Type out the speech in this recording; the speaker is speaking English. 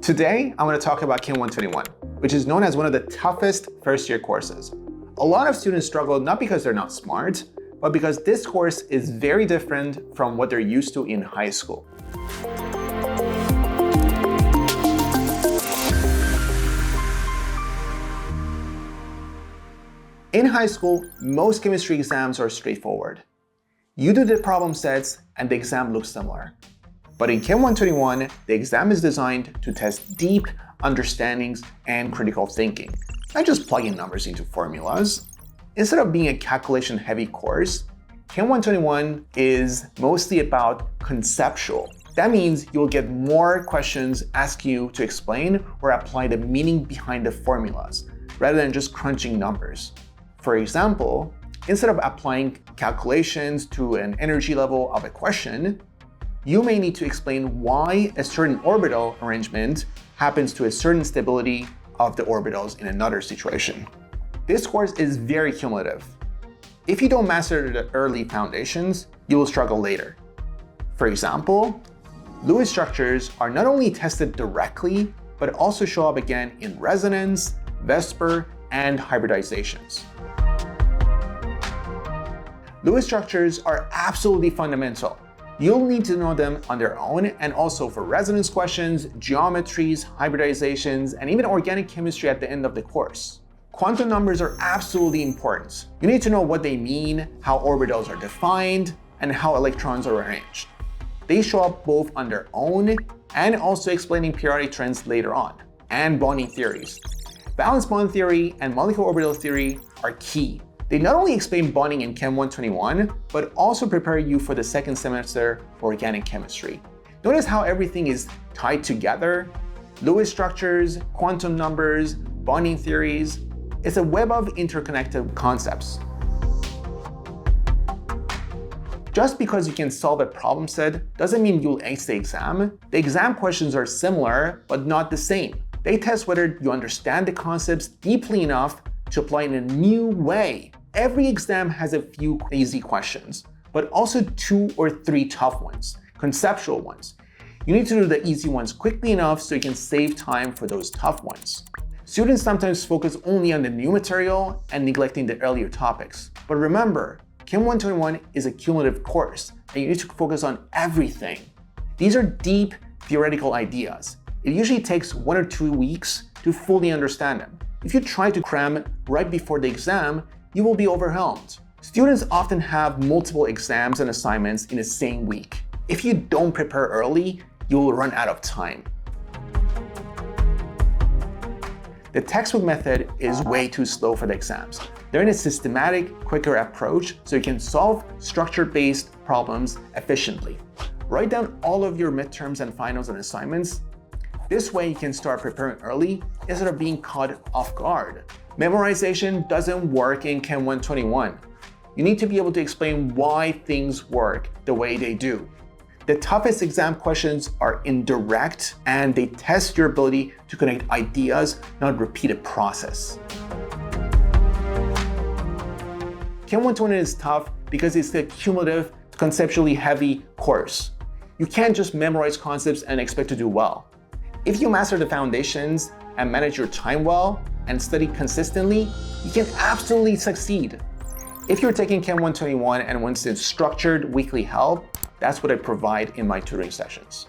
Today, I'm going to talk about Chem 121, which is known as one of the toughest first-year courses. A lot of students struggle not because they're not smart, but because this course is very different from what they're used to in high school. In high school, most chemistry exams are straightforward. You do the problem sets and the exam looks similar. But in Chem 121, the exam is designed to test deep understandings and critical thinking, not just plugging numbers into formulas. Instead of being a calculation-heavy course, Chem 121 is mostly about conceptual. That means you'll get more questions asked you to explain or apply the meaning behind the formulas, rather than just crunching numbers. For example, instead of applying calculations to an energy level of a question, you may need to explain why a certain orbital arrangement happens to a certain stability of the orbitals in another situation. This course is very cumulative. If you don't master the early foundations, you will struggle later. For example, Lewis structures are not only tested directly, but also show up again in resonance, VSEPR, and hybridizations. Lewis structures are absolutely fundamental. You'll need to know them on their own and also for resonance questions, geometries, hybridizations, and even organic chemistry at the end of the course. Quantum numbers are absolutely important. You need to know what they mean, how orbitals are defined, and how electrons are arranged. They show up both on their own and also explaining periodic trends later on, and bonding theories. Valence bond theory and molecular orbital theory are key. They not only explain bonding in Chem 121, but also prepare you for the second semester for organic chemistry. Notice how everything is tied together. Lewis structures, quantum numbers, bonding theories. It's a web of interconnected concepts. Just because you can solve a problem set doesn't mean you'll ace the exam. The exam questions are similar, but not the same. They test whether you understand the concepts deeply enough to apply in a new way. Every exam has a few easy questions, but also 2 or 3 tough ones, conceptual ones. You need to do the easy ones quickly enough so you can save time for those tough ones. Students sometimes focus only on the new material and neglecting the earlier topics. But remember, Chem 121 is a cumulative course, and you need to focus on everything. These are deep theoretical ideas. It usually takes 1 or 2 weeks to fully understand them. If you try to cram right before the exam, you will be overwhelmed. Students often have multiple exams and assignments in the same week. If you don't prepare early, you will run out of time. The textbook method is way too slow for the exams. They're in a systematic, quicker approach so you can solve structure-based problems efficiently. Write down all of your midterms and finals and assignments. This way you can start preparing early instead of being caught off guard. Memorization doesn't work in Chem 121. You need to be able to explain why things work the way they do. The toughest exam questions are indirect and they test your ability to connect ideas, not repeat a process. Chem 121 is tough because it's a cumulative, conceptually heavy course. You can't just memorize concepts and expect to do well. If you master the foundations and manage your time well and study consistently, you can absolutely succeed. If you're taking Chem 121 and want some structured weekly help, that's what I provide in my tutoring sessions.